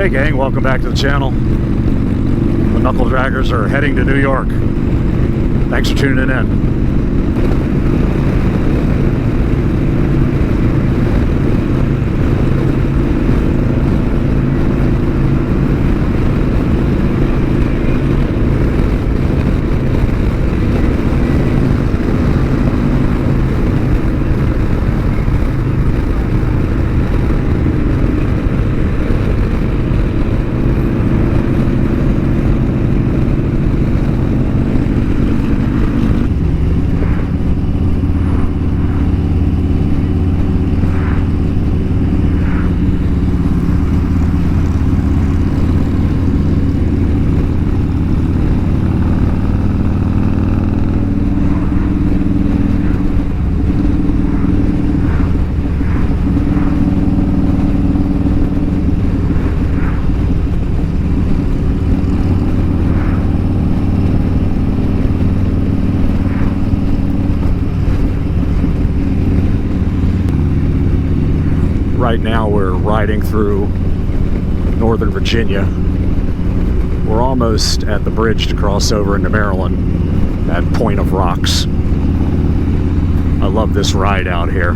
Hey gang, welcome back to the channel. The KnuckleDraggerz are heading to New York. Thanks for tuning in. Right now we're riding through Northern Virginia. We're almost at the bridge to cross over into Maryland at Point of Rocks. I love this ride out here.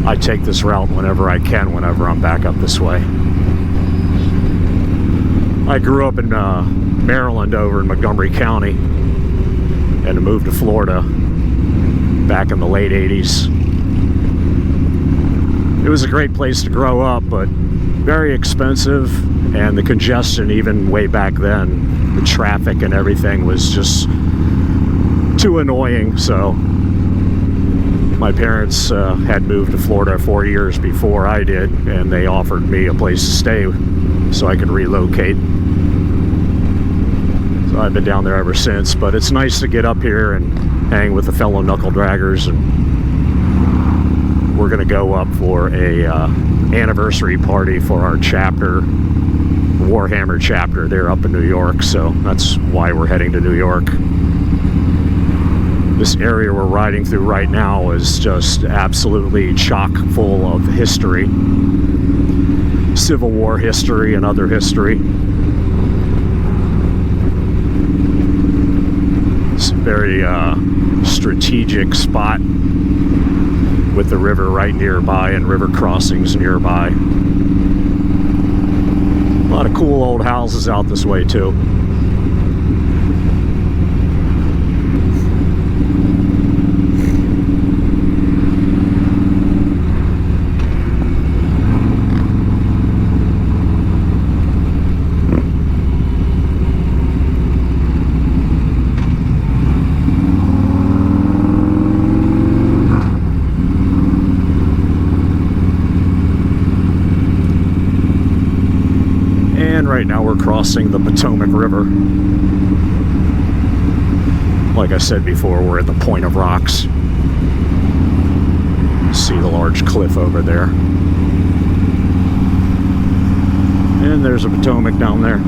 I take this route whenever I can, whenever I'm back up this way. I grew up in Maryland over in Montgomery County and moved to Florida back in the late 80s. It was a great place to grow up, but very expensive, and the congestion even way back then, the traffic and everything was just too annoying. So my parents had moved to Florida 4 years before I did, and they offered me a place to stay so I could relocate. So I've been down there ever since, but it's nice to get up here and hang with the fellow KnuckleDraggerz, and we're going to go up for a anniversary party for our chapter, Warhammer chapter. They're up in New York, so that's why we're heading to New York. This area we're riding through right now is just absolutely chock full of history, Civil War history and other history. It's a very strategic spot with the river right nearby and river crossings nearby. A lot of cool old houses out this way too. Right now we're crossing the Potomac River. Like I said before, we're at the Point of Rocks. See the large cliff over there. And there's a Potomac down there.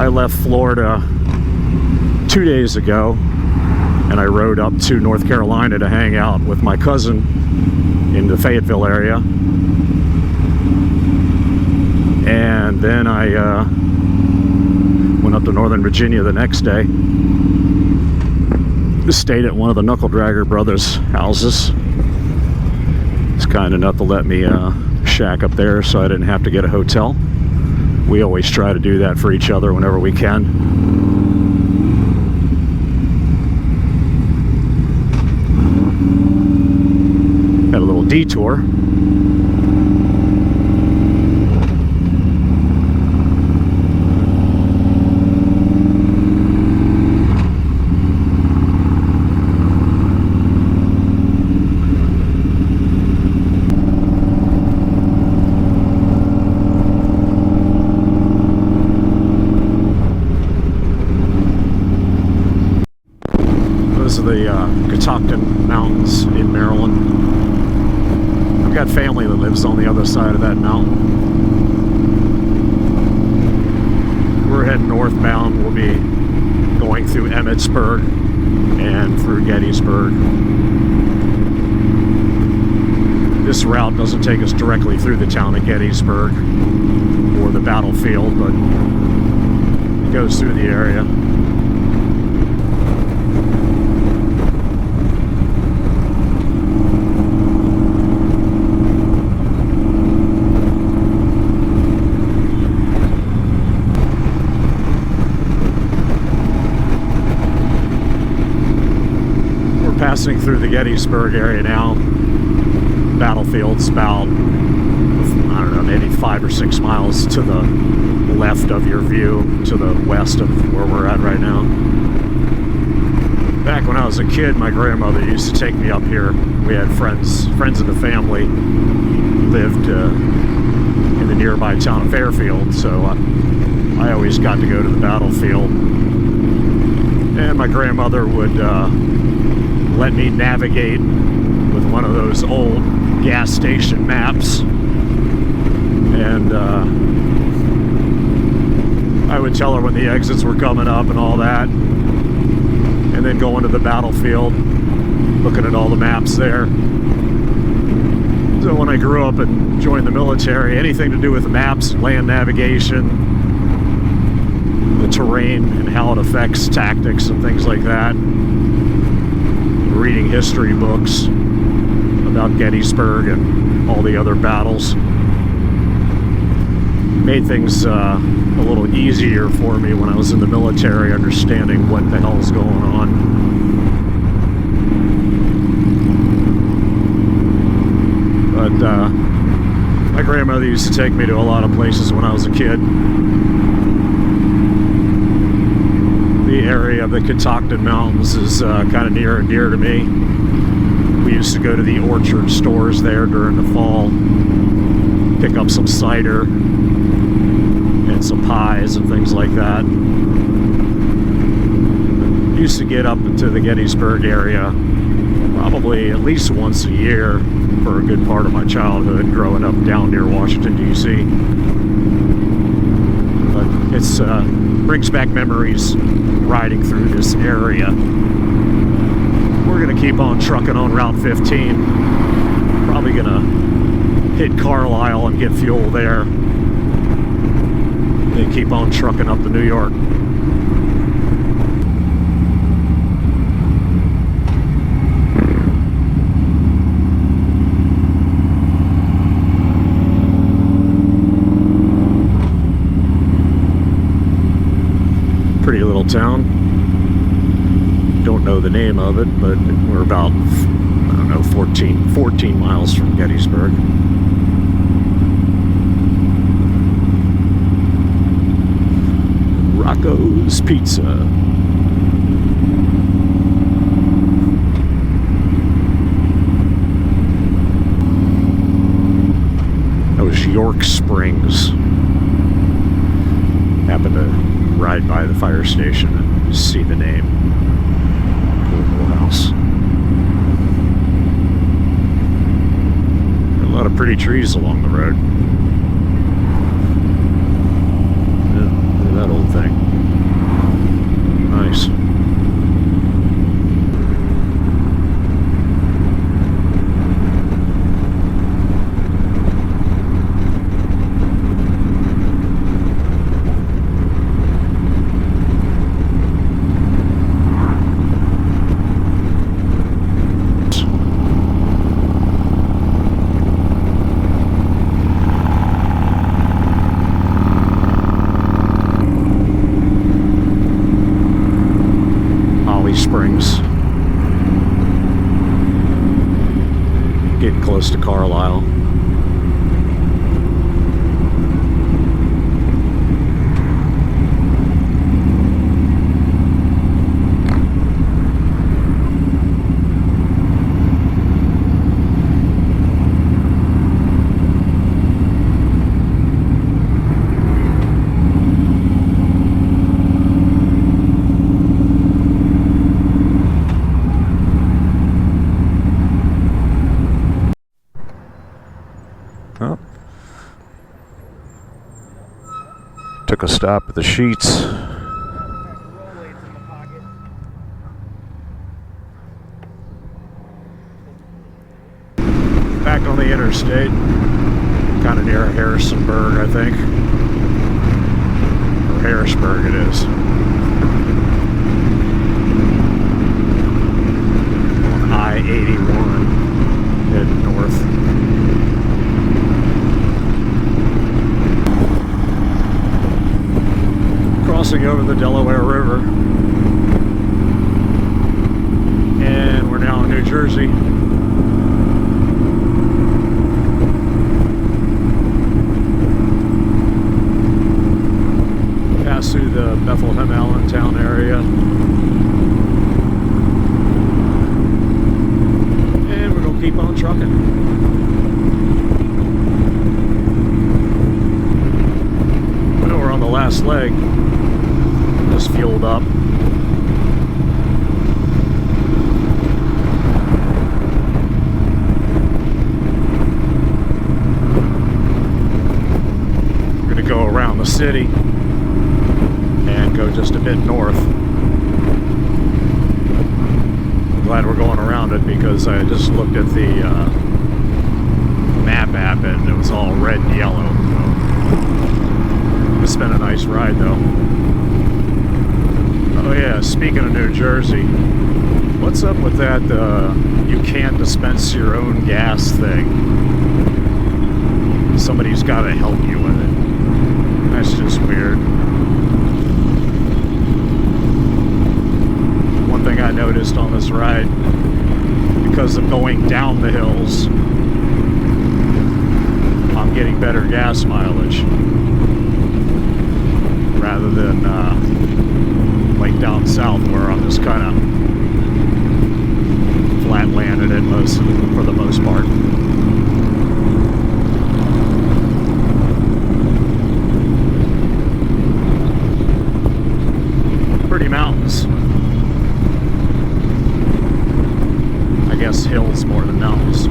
I left Florida 2 days ago, and I rode up to North Carolina to hang out with my cousin in the Fayetteville area. And then I went up to Northern Virginia the next day. Just stayed at one of the KnuckleDraggerz brothers' houses. It's kind enough to let me shack up there so I didn't have to get a hotel. We always try to do that for each other whenever we can. Had a little detour. Those are the Catoctin Mountains in Maryland. I've got family that lives on the other side of that mountain. We're heading northbound. We'll be going going through Emmitsburg and through Gettysburg. This route doesn't take us directly through the town of Gettysburg or the battlefield, but it goes through the area. Passing through the Gettysburg area now. Battlefield's about, I don't know, maybe 5 or 6 miles to the left of your view, to the west of where we're at right now. Back when I was a kid, my grandmother used to take me up here. We had friends of the family lived in the nearby town of Fairfield, so I always got to go to the battlefield. And my grandmother would let me navigate with one of those old gas station maps, and I would tell her when the exits were coming up and all that, and then go into the battlefield looking at all the maps there. So when I grew up and joined the military, anything to do with maps, land navigation, the terrain and how it affects tactics and things like that, reading history books about Gettysburg and all the other battles made things a little easier for me when I was in the military, understanding what the hell's going on. But my grandmother used to take me to a lot of places when I was a kid. The area of the Catoctin Mountains is kind of near and dear to me. We used to go to the orchard stores there during the fall, pick up some cider and some pies and things like that. Used to get up into the Gettysburg area probably at least once a year for a good part of my childhood, growing up down near Washington, D.C. But it's brings back memories riding through this area. We're gonna keep on trucking on Route 15. Probably gonna hit Carlisle and get fuel there. Then keep on trucking up to New York. Pretty little town. Don't know the name of it, but we're about, I don't know, 14 miles from Gettysburg. Rocco's Pizza. That was York Springs. Happened to ride by the fire station and see the name. Cool little house. A lot of pretty trees along the road. Yeah, look at that old thing. Nice. Springs. Getting close to Carlisle. Took a stop at the Sheets. Back on the interstate, kind of near Harrisonburg, I think. Or Harrisburg it is. On I-81, heading north. Crossing over the Delaware River. And we're now in New Jersey. Pass through the Bethlehem Allentown area. And we're going to keep on trucking. Well, we're on the last leg. Just fueled up. We're going to go around the city and go just a bit north. I'm glad we're going around it because I just looked at the map app and it was all red and yellow. So it's been a nice ride though. Oh yeah, speaking of New Jersey, what's up with that you can't dispense your own gas thing? Somebody's got to help you with it. That's just weird. One thing I noticed on this ride, because of going down the hills, I'm getting better gas mileage rather than like down south where I'm just kind of flat landed it for the most part. Pretty mountains. I guess hills more than mountains.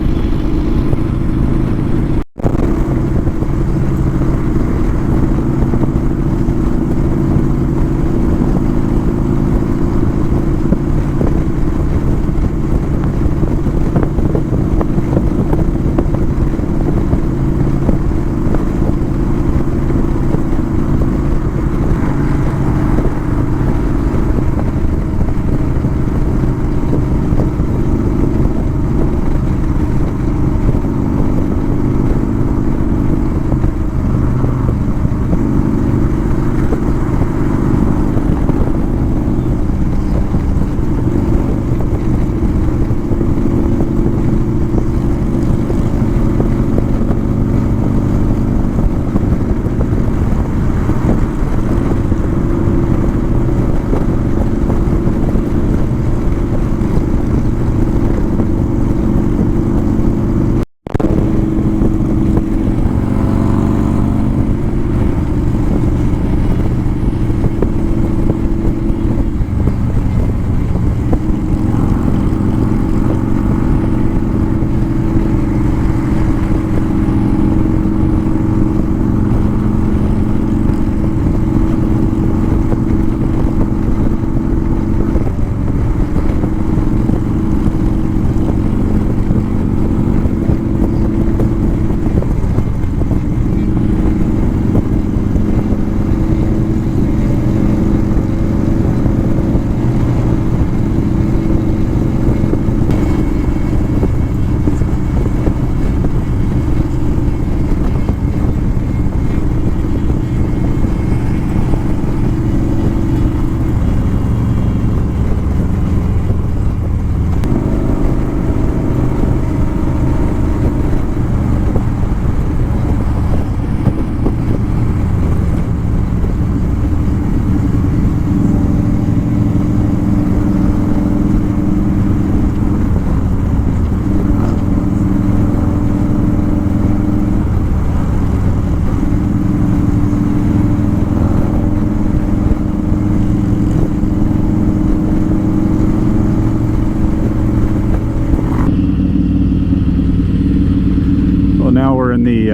in the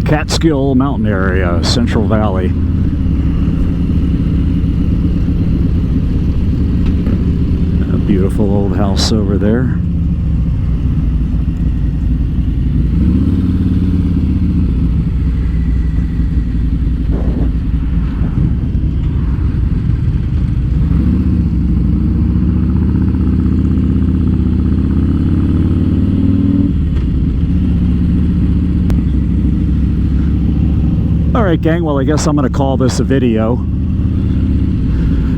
Catskill mountain area, Central Valley. A beautiful old house over there. right, gang, well, I guess I'm going to call this a video.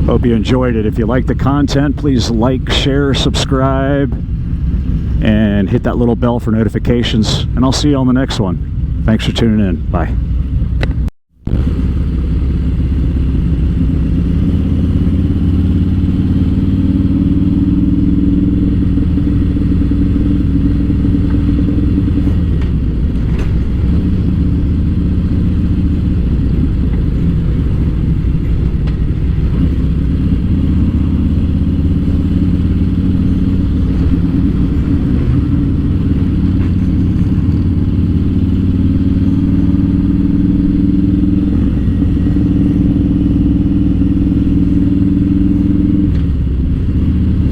Hope you enjoyed it. If you like the content, please like, share, subscribe, and hit that little bell for notifications. And I'll see you on the next one. Thanks for tuning in. Bye.